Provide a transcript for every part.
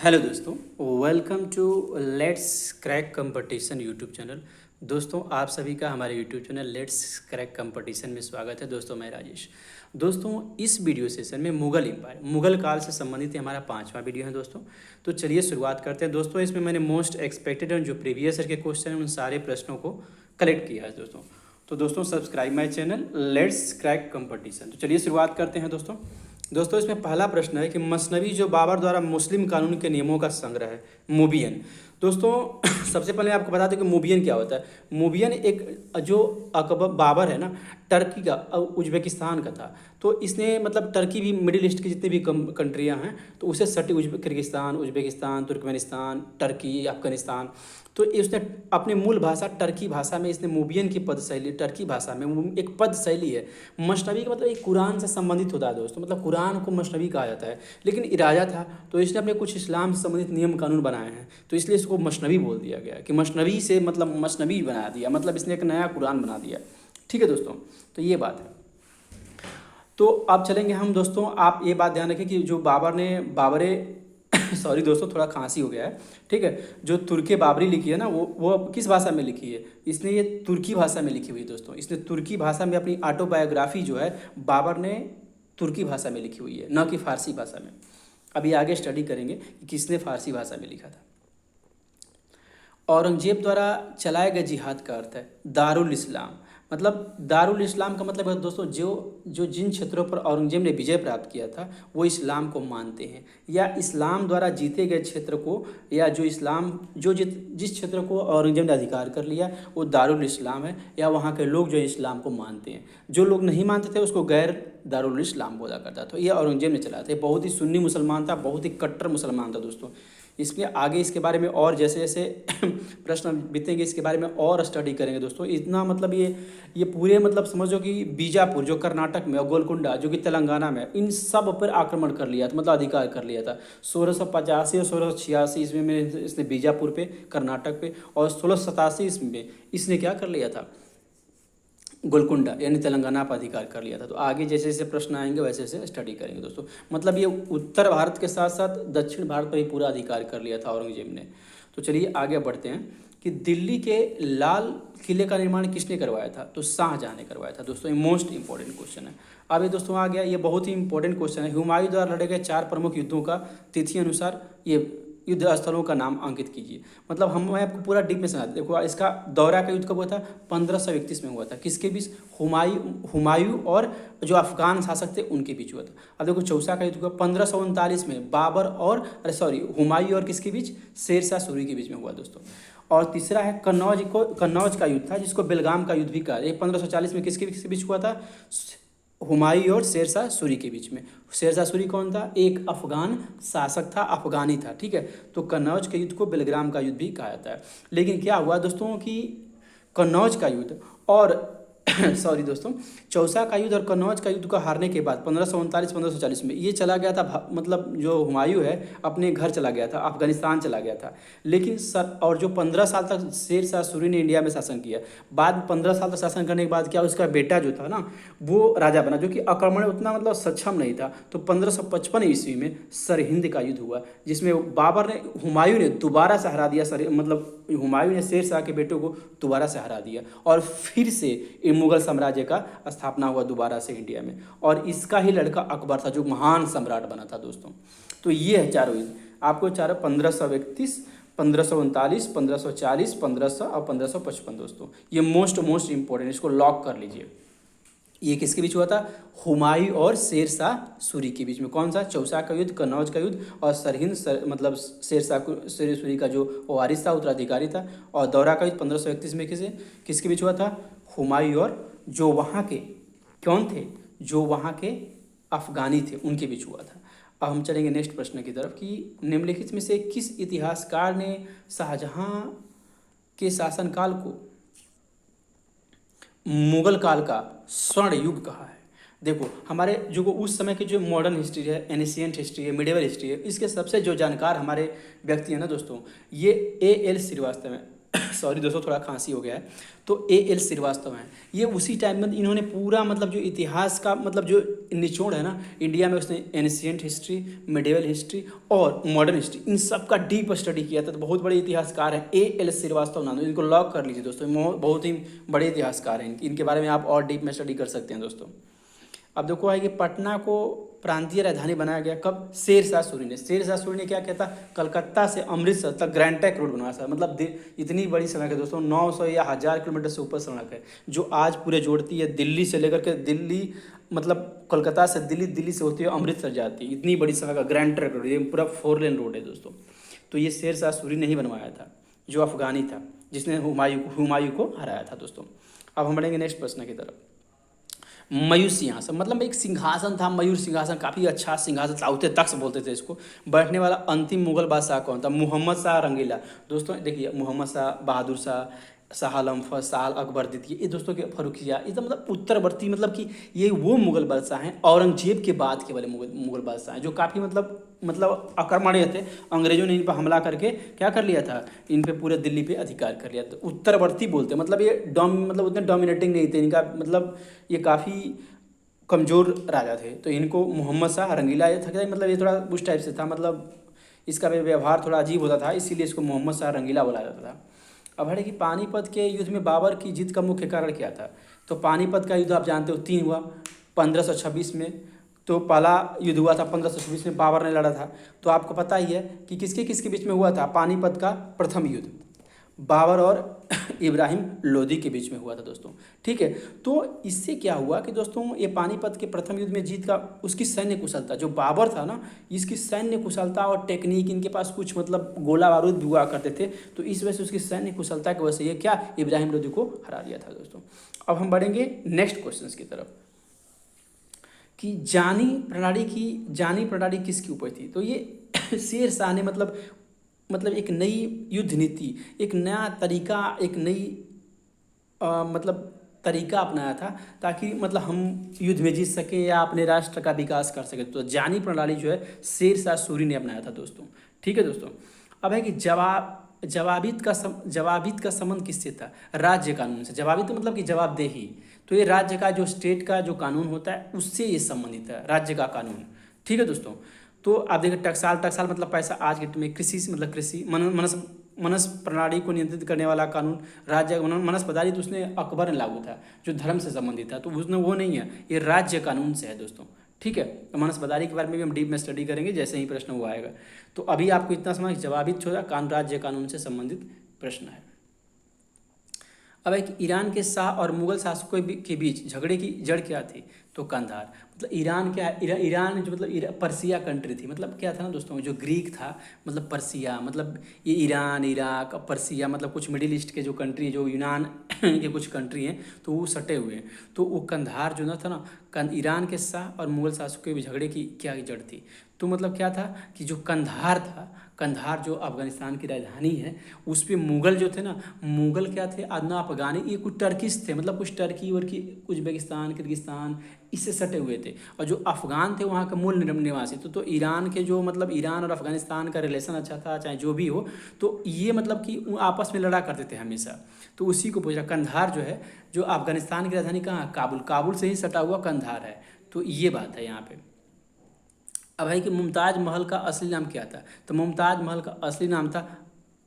Hello दोस्तों, welcome to let's crack competition YouTube channel. दोस्तों, आप सभी का हमारे YouTube channel let's crack competition में स्वागत है। दोस्तों, मैं राजेश। दोस्तों, इस वीडियो सेशन में मुगल एम्पायर, मुगल काल से संबंधित ये हमारा 5वां वीडियो है दोस्तों। तो चलिए शुरुआत करते हैं। दोस्तों, इसमें मैंने मोस्ट एक्सपेक्टेड और जो प्रीवियस ईयर के क्वेश्चन हैं उन सारे प्रश्नों को कलेक्ट किया है दोस्तों। तो दोस्तों, subscribe my channel let's crack competition. तो चलिए शुरुआत करते हैं दोस्तों, इसमें पहला प्रश्न है कि मसनवी जो बाबर द्वारा मुस्लिम कानून के नियमों का संग्रह है, मुबियन। दोस्तों, सबसे पहले आपको बता दें कि मुबियन क्या होता है। मुबियन एक जो अकबर बाबर है ना, टर्की का उज्बेकिस्तान का था। तो इसने मतलब टर्की भी मिडिल ईस्ट की जितनी भी कंट्रियाँ हैं तो उसे सटी Kyrgyzstan, Uzbekistan, Turkmenistan, Turkey, Afghanistan. तो इसने अपने मूल भाषा टर्की भाषा में इसने मुबियन की पद शैली, टर्की भाषा में एक पद शैली है। मसनवी का मतलब एक कुरान से संबंधित होता है दोस्तों, मतलब कुरान को मसनवी कहा जाता है। लेकिन ये राजा था तो इसने अपने कुछ इस्लाम से संबंधित नियम कानून बनाए हैं, तो इसलिए इसको मसनवी बोल दिया गया कि मसनवी से मतलब मसनवी बना दिया, मतलब इसने एक नया कुरान बना दिया। ठीक है दोस्तों, तो ये बात है। तो अब चलेंगे हम दोस्तों, आप ये बात ध्यान रखें कि जो बाबरे सॉरी दोस्तों, थोड़ा खांसी हो गया है। ठीक है, जो तुर्के बाबरी लिखी है ना, वो अब किस भाषा में लिखी है? इसने ये तुर्की भाषा में लिखी हुई है दोस्तों। इसने तुर्की भाषा में अपनी ऑटोबायोग्राफी जो है बाबर ने तुर्की भाषा में लिखी हुई है, न कि फारसी भाषा में। अभी आगे स्टडी करेंगे कि किसने फारसी भाषा में लिखा था। औरंगजेब द्वारा चलाए गए जिहाद का अर्थ है दारुल इस्लाम। मतलब दारुल इस्लाम का मतलब है दोस्तों, जो जिन क्षेत्रों पर औरंगजेब ने विजय प्राप्त किया था वो इस्लाम को मानते हैं, या इस्लाम द्वारा जीते गए क्षेत्र को, या जो इस्लाम जिस क्षेत्र को औरंगजेब ने अधिकार कर लिया वो दारुल इस्लाम है, या वहाँ के लोग जो इस्लाम को मानते हैं। जो लोग नहीं मानते थे उसको गैर दारुल इस्लाम बोला करता था। तो ये औरंगजेब ने चलाया था। बहुत ही सुन्नी मुसलमान था, बहुत ही कट्टर मुसलमान था दोस्तों। इसमें आगे इसके बारे में और जैसे जैसे प्रश्न बीतेंगे इसके बारे में और स्टडी करेंगे दोस्तों। इतना मतलब ये पूरे मतलब समझो कि बीजापुर जो कर्नाटक में और गोलकुंडा जो कि तेलंगाना में, इन सब पर आक्रमण कर लिया था, मतलब अधिकार कर लिया था। 1685 और 1686 ईस्वी में इसने बीजापुर पे, कर्नाटक पे, और 1687 ईस्वी में इसने क्या कर लिया था, गोलकुंडा यानी तेलंगाना पर अधिकार कर लिया था। तो आगे जैसे जैसे प्रश्न आएंगे वैसे वैसे स्टडी करेंगे दोस्तों। मतलब ये उत्तर भारत के साथ साथ दक्षिण भारत पर भी पूरा अधिकार कर लिया था औरंगजेब ने। तो चलिए आगे बढ़ते हैं कि दिल्ली के लाल किले का निर्माण किसने करवाया था? तो शाहजहां ने करवाया था दोस्तों। ये मोस्ट इंपॉर्टेंट क्वेश्चन है। अब ये दोस्तों आ गया, ये बहुत ही इंपॉर्टेंट क्वेश्चन है। हुमायूं द्वारा लड़े गए 4 प्रमुख युद्धों का तिथि अनुसार ये युद्ध स्थलों का नाम अंकित कीजिए। मतलब मैं आपको पूरा डीप में समझा। देखो, इसका दौरा का युद्ध कब हुआ था? 1531 में हुआ था। किसके बीच? हुमायूं और जो अफगान शासक थे उनके बीच हुआ था। अब देखो, चौसा का युद्ध हुआ 1539 में बाबर और हुमायूं और किसके बीच? शेरशाह सूरी के बीच में हुआ दोस्तों। और तीसरा है कन्नौज का युद्ध था, जिसको बेलगाम का युद्ध भी कहा। ये 1540 में किसके बीच हुआ था? हुमायूं और शेरशाह सूरी के बीच में। शेरशाह सूरी कौन था? एक अफगान शासक था, अफगानी था। ठीक है, तो कन्नौज के युद्ध को बेलग्राम का युद्ध भी कहा जाता है। लेकिन क्या हुआ दोस्तों कि कन्नौज का युद्ध और सॉरी दोस्तों, चौसा का युद्ध और कन्नौज का युद्ध को हारने के बाद 1539-1540 में ये चला गया था, मतलब जो हुमायूं है अपने घर चला गया था, अफगानिस्तान चला गया था। लेकिन और जो 15 साल तक शेरशाह सूरी ने इंडिया में शासन किया, बाद 15 साल तक शासन करने के बाद क्या उसका बेटा जो था ना वो राजा बना, जो कि आक्रमण में उतना मतलब सक्षम नहीं था। तो 1555 ईस्वी में सरहिंद का युद्ध हुआ, जिसमें हुमायूं ने दोबारा से हरा दिया। मतलब हुमायूं ने शेरशाह के बेटों को दोबारा से हरा दिया और फिर से मुगल साम्राज्य का स्थापना हुआ दोबारा से इंडिया में। और इसका ही लड़का अकबर था जो महान सम्राट बना था दोस्तों। तो ये है चारों युद्ध, आपको चारों 1531, 1539, 1540, 1500 और 1555 दोस्तों। ये मोस्ट इंपॉर्टेंट, इसको लॉक कर लीजिए। ये किसके बीच हुआ था? हुमायूं और शेरशाह सूरी के बीच में। कौन सा? चौसा का युद्ध, कन्नौज का युद्ध और सरहिंद मतलब शेरशाह सूरी का जो वारिस था, उत्तराधिकारी था। और दौरा का युद्ध 1531 में किसके बीच हुआ था? हुमायूं और जो वहाँ के कौन थे? जो वहाँ के अफगानी थे, उनके बीच हुआ था। अब हम चलेंगे नेक्स्ट प्रश्न की तरफ कि निम्नलिखित में से किस इतिहासकार ने शाहजहां के शासनकाल को मुगल काल का स्वर्ण युग कहा है? देखो, हमारे जो उस समय की जो मॉडर्न हिस्ट्री है, एनिशियंट हिस्ट्री है, मिडिवल हिस्ट्री है, इसके सबसे जो जानकार हमारे व्यक्ति हैं ना दोस्तों, ये A.L. श्रीवास्तव हैं। सॉरी दोस्तों, थोड़ा खांसी हो गया है। तो A.L. श्रीवास्तव हैं, ये उसी टाइम में इन्होंने पूरा मतलब जो इतिहास का मतलब जो निचोड़ है ना इंडिया में, उसने एंशिएंट हिस्ट्री, मिडिवल हिस्ट्री और मॉडर्न हिस्ट्री, इन सब का डीप स्टडी किया था। तो बहुत बड़े इतिहासकार हैं A.L. श्रीवास्तव नाम, इनको लॉक कर लीजिए दोस्तों, बहुत ही बड़े इतिहासकार हैं। इनके बारे में आप और डीप में स्टडी कर सकते हैं दोस्तों। अब देखो है कि पटना को प्रांतीय राजधानी बनाया गया कब? शेरशाह सूरी ने। शेरशाह सूरी ने क्या किया था? कलकत्ता से अमृतसर तक ग्रैंड ट्रंक रोड बनवाया था। मतलब इतनी बड़ी सड़क है दोस्तों, 900 या 1000 किलोमीटर से ऊपर सड़क है, जो आज पूरे जोड़ती है दिल्ली से लेकर के दिल्ली, मतलब कोलकाता से दिल्ली, दिल्ली से होती है अमृतसर जाती है। इतनी बड़ी सड़क है, ग्रैंड ट्रंक रोड, ये पूरा 4 लेन रोड है दोस्तों। तो ये शेरशाह सूरी ने ही बनवाया था, जो अफगानी था, जिसने हुमायूं को हराया था दोस्तों। अब हम बढ़ेंगे नेक्स्ट प्रश्न की तरफ। मयूर सिंहासन मतलब एक सिंहासन था, मयूर सिंहासन, काफ़ी अच्छा सिंहासन, ताउते तख्त बोलते थे इसको। बैठने वाला अंतिम मुगल बादशाह कौन था? मोहम्मद शाह रंगीला। दोस्तों देखिए, मोहम्मद शाह, बहादुर शाह, शाह आलम फर्स्ट, शाह अकबर द्वितीय, ये दोस्तों के फर्रुखिया, ये तो मतलब उत्तरवर्ती, मतलब कि ये वो मुगल बादशाह हैं, औरंगजेब के बाद के वाले मुगल बादशाह हैं, जो काफ़ी मतलब आक्रमणीय थे। अंग्रेजों ने इन पर हमला करके क्या कर लिया था? इन पे पूरे दिल्ली पे अधिकार कर लिया था। उत्तरवर्ती बोलते हैं, मतलब ये मतलब उतने डोमिनेटिंग नहीं थे, इनका मतलब ये काफ़ी कमज़ोर राजा थे। तो इनको मोहम्मद शाह रंगीला ये था, मतलब ये थोड़ा उस टाइप से था, मतलब इसका व्यवहार थोड़ा अजीब होता था, इसीलिए इसको मोहम्मद शाह रंगीला बोला जाता था। अब है कि पानीपत के युद्ध में बाबर की जीत का मुख्य कारण क्या था? तो पानीपत का युद्ध आप जानते हो 3 हुआ 1526 में। तो पहला युद्ध हुआ था 1526 में, बाबर ने लड़ा था। तो आपको पता ही है कि किसके किसके बीच में हुआ था पानीपत का प्रथम युद्ध? बाबर और इब्राहिम लोदी के बीच में हुआ था दोस्तों। ठीक है, तो इससे क्या हुआ कि दोस्तों ये पानीपत के प्रथम युद्ध में जीत का उसकी सैन्य कुशलता, जो बाबर था ना, इसकी सैन्य कुशलता और टेक्निक, इनके पास कुछ मतलब गोला बारूद भी हुआ करते थे, तो इस वजह से उसकी सैन्य कुशलता की वजह से ये क्या इब्राहिम लोदी को हरा दिया था दोस्तों। अब हम बढ़ेंगे नेक्स्ट क्वेश्चन की तरफ कि जानी प्रणाली किसकी उपज थी? तो ये शेर शाह ने मतलब एक नई युद्ध नीति, एक नया तरीका, एक नई मतलब तरीका अपनाया था, ताकि मतलब हम युद्ध में जीत सकें या अपने राष्ट्र का विकास कर सकें। तो जानी प्रणाली जो है शेरशाह सूरी ने अपनाया था दोस्तों। ठीक है दोस्तों। अब है कि जवाबित का संबंध किससे था? राज्य कानून से। जवाबित मतलब कि जवाबदेही, तो ये राज्य का जो स्टेट का जो कानून होता है उससे ये संबंधित है, राज्य का कानून। ठीक है दोस्तों। तो आप देखिए टकसाल मतलब पैसा, आज के में कृषि से मतलब कृषि, मनस प्रणाली को नियंत्रित करने वाला कानून, राज्य मनस पदारी, तो उसने अकबर ने लागू था, जो धर्म से संबंधित था, तो उसने वो नहीं है, ये राज्य कानून से है दोस्तों। ठीक है, तो मनस पदारी के बारे में भी हम डीप में स्टडी करेंगे जैसे ही प्रश्न हुआ आएगा। तो अभी आपको इतना समझ, जवाबित होगा कानून, राज्य कानून से संबंधित प्रश्न है। अब एक ईरान के शाह और मुगल शासकों के बीच झगड़े की जड़ क्या थी? तो कंधार। मतलब ईरान क्या है? ईरान जो मतलब पर्सिया कंट्री थी, मतलब क्या था ना दोस्तों, जो ग्रीक था, मतलब पर्सिया, मतलब ये ईरान, इराक, पर्सिया, मतलब कुछ मिडिल ईस्ट के जो कंट्री, जो यूनान के कुछ कंट्री हैं, तो वो सटे हुए हैं। तो वो कंधार जो ना था ना, ईरान के शाह और मुगल शासकों के बीच झगड़े की क्या जड़ थी? तो मतलब क्या था कि जो कंधार था, कंधार जो अफगानिस्तान की राजधानी है, उस पर मुग़ल जो थे ना, मुग़ल क्या थे, आदना अफगानी, ये कुछ टर्किश थे, मतलब कुछ टर्की और की उज्बेकिस्तान, किर्गिस्तान, इससे सटे हुए थे। और जो अफ़गान थे वहाँ के मूल निवासी, तो ईरान के जो मतलब ईरान और अफगानिस्तान का रिलेशन अच्छा था, चाहे जो भी हो, तो ये मतलब कि आपस में लड़ा करते थे हमेशा। तो उसी को पूछा, कंधार जो है, जो अफगानिस्तान की राजधानी कहाँ? काबुल, काबुल से ही सटा हुआ कंधार है। तो ये बात है यहाँ पे। अब है कि मुमताज़ महल का असली नाम क्या था? तो मुमताज़ महल का असली नाम था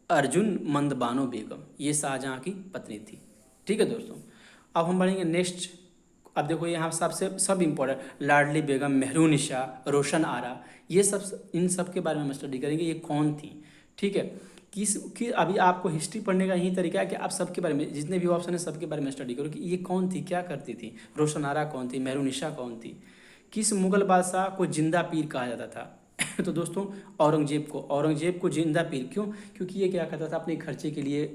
अर्जुन मंदबानो बेगम, ये शाहजहाँ की पत्नी थी। ठीक है दोस्तों। अब हम बढ़ेंगे नेक्स्ट। अब देखो यहाँ सब इम्पोर्टेंट, लाडली बेगम, मेहरुनिशा, रोशन आरा, ये सब, इन सब के बारे में हम स्टडी करेंगे, ये कौन थी। ठीक है, कि अभी आपको हिस्ट्री पढ़ने का यही तरीका है कि आप सबके बारे में, जितने भी ऑप्शन है सबके बारे में स्टडी करो कि ये कौन थी, क्या करती थी, रोशन आरा कौन थी, मेहरुनिशा कौन थी। किस मुगल बादशाह को जिंदा पीर कहा जाता था? तो दोस्तों औरंगजेब को जिंदा पीर क्यों? क्योंकि ये क्या करता था, अपने खर्चे के लिए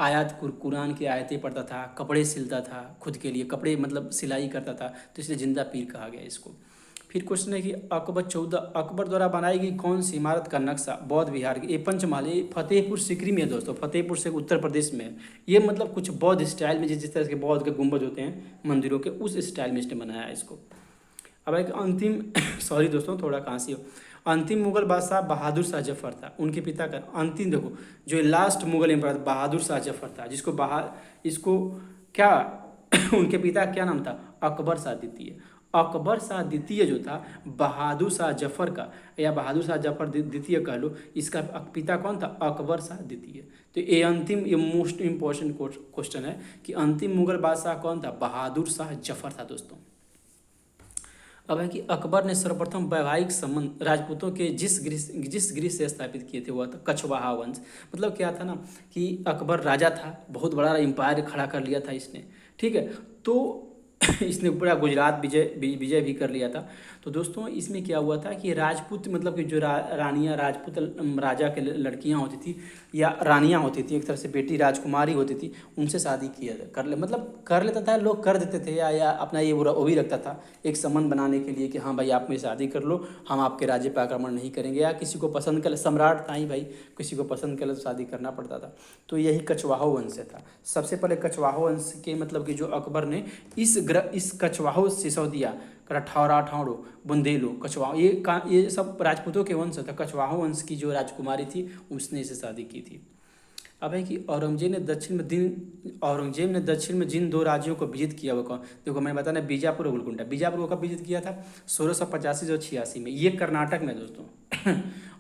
कुरान की आयतें पढ़ता था, कपड़े सिलता था, खुद के लिए कपड़े मतलब सिलाई करता था, तो इसलिए जिंदा पीर कहा गया इसको। फिर क्वेश्चन है कि अकबर द्वारा बनाई गई कौन सी इमारत का नक्शा बौद्ध विहार की? ये पंचमहल, ये फतेहपुर सीकरी में है दोस्तों, फतेहपुर से उत्तर प्रदेश में। ये मतलब कुछ बौद्ध स्टाइल में, जिस तरह के बौद्ध के गुंबद होते हैं मंदिरों के, उस स्टाइल में इसने बनाया है इसको। अब एक अंतिम सॉरी दोस्तों, थोड़ा खांसी हो। अंतिम मुगल बादशाह बहादुर शाह जफर था, उनके पिता का अंतिम, देखो जो लास्ट मुगल एम्पायर बहादुर शाह जफर था, जिसको इसको क्या उनके पिता का क्या नाम था, अकबर शाह द्वितीय। अकबर शाह द्वितीय जो था बहादुर शाह जफर का, या बहादुर शाह जफर द्वितीय कह लो, इसका पिता कौन था, अकबर शाह द्वितीय। तो ये अंतिम, ये मोस्ट इम्पोर्टेंट क्वेश्चन है कि अंतिम मुगल बादशाह कौन था, बहादुर शाह जफर था दोस्तों। अब है कि अकबर ने सर्वप्रथम वैवाहिक संबंध राजपूतों के जिस गृह से स्थापित किए थे वह था कछवाहा वंश। मतलब क्या था ना कि अकबर राजा था, बहुत बड़ा एम्पायर खड़ा कर लिया था इसने, ठीक है। तो इसने पूरा गुजरात विजय भी कर लिया था। तो दोस्तों इसमें क्या हुआ था कि राजपूत, मतलब कि जो रानियाँ राजपूत राजा के लड़कियां होती थी या रानियां होती थी, एक तरह से बेटी राजकुमारी होती थी, उनसे शादी मतलब कर लेता था, लोग कर देते थे, या अपना ये वो भी रखता था एक संबंध बनाने के लिए कि हाँ भाई आप मेरी शादी कर लो, हम आपके राज्य पर आक्रमण नहीं करेंगे, या किसी को पसंद कर, सम्राट था ही भाई, किसी को पसंद कर तो शादी करना पड़ता था। तो यही कछवाहा वंश से था। सबसे पहले कछवाहा वंश के, मतलब कि जो अकबर ने इस कछवाहा सिसोदिया, ठौरा बुंदेलो कछवाहा, ये सब राजपूतों के वंश था। कछवाहा वंश की जो राजकुमारी थी उसने इसे शादी की थी। अब है कि औरंगजेब ने दक्षिण में जिन दो राज्यों को विजित किया वो कौन, देखो मैंने बताया बीजापुर और गोलकुंडा। बीजापुर को कब विजित किया था, 1685 और 86 में, ये कर्नाटक में दोस्तों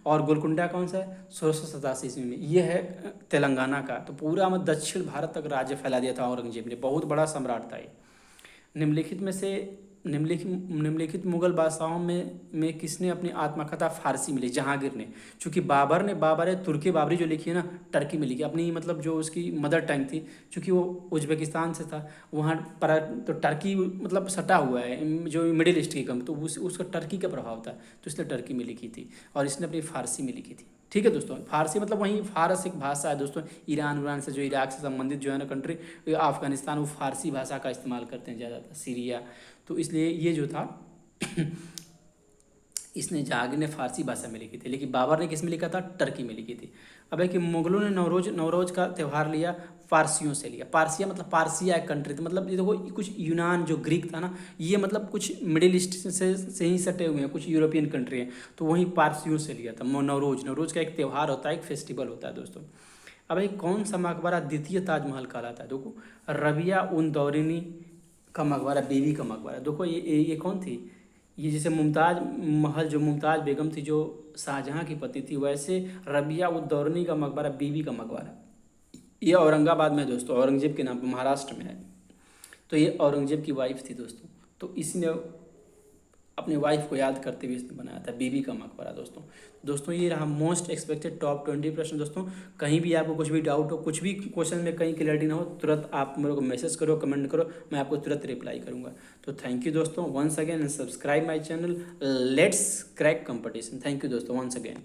और गोलकुंडा कौन सा है, 1687 ईस्वी में, ये है तेलंगाना का। तो पूरा मतलब दक्षिण भारत तक राज्य फैला दिया था औरंगजेब ने, बहुत बड़ा सम्राट था ये। निम्नलिखित मुगल बादशाहों में किसने अपनी आत्मकथा फारसी में लिखी, जहांगीर ने। चूँकि बाबर है तुर्की बाबरी जो लिखी है ना, टर्की में लिखी अपनी, मतलब जो उसकी मदर टंग थी, चूँकि वो उज्बेकिस्तान से था वहाँ पर, तो टर्की मतलब सटा हुआ है जो मिडिल ईस्ट की कम, तो उसका टर्की का प्रभाव था, तो इसने टर्की में लिखी थी और इसने अपनी फारसी में लिखी थी। ठीक है दोस्तों, फारसी मतलब वहीं फारस एक भाषा है दोस्तों, ईरान से जो इराक से संबंधित जो है ना कंट्री, अफगानिस्तान, वो फारसी भाषा का इस्तेमाल करते हैं ज़्यादातर, सीरिया। तो इसलिए ये जो था इसने जहांगीर ने फारसी भाषा में लिखी थी, लेकिन बाबर ने किस में लिखा था, टर्की में लिखी थी। अब है कि मुगलों ने नवरोज का त्यौहार लिया, पारसियों से लिया। पारसिया मतलब पारसिया एक कंट्री थी, मतलब ये देखो कुछ यूनान जो ग्रीक था ना, ये मतलब कुछ मिडिल ईस्ट से ही सटे हुए हैं, कुछ यूरोपियन कंट्री हैं, तो वहीं पारसियों से लिया था। नवरोज का एक त्यौहार होता है, एक फेस्टिवल होता है दोस्तों। अब भाई कौन सा मकबरा द्वितीय ताजमहल कहलाता है, देखो रबिया उन दौरिनी का मकबरा, बीवी का मकबरा। देखो ये कौन थी, ये जैसे मुमताज़ महल जो मुमताज़ बेगम थी जो शाहजहाँ की पति थी, वैसे रबिया उद दौरनी का मकबरा बीवी का मकबरा, ये औरंगाबाद में है दोस्तों, औरंगजेब के नाम पर महाराष्ट्र में है। तो ये औरंगजेब की वाइफ थी दोस्तों, तो इसने अपने वाइफ को याद करते हुए इसने बनाया था बीबी का मकबरा दोस्तों। ये रहा मोस्ट एक्सपेक्टेड टॉप 20 प्रश्न दोस्तों। कहीं भी आपको कुछ भी डाउट हो, कुछ भी क्वेश्चन में कहीं क्लैरिटी ना हो, तुरंत आप मेरे को मैसेज करो, कमेंट करो, मैं आपको तुरंत रिप्लाई करूंगा। तो थैंक यू दोस्तों once again, and subscribe my channel. Let's crack competition. Thank you दोस्तों वंस अगेन।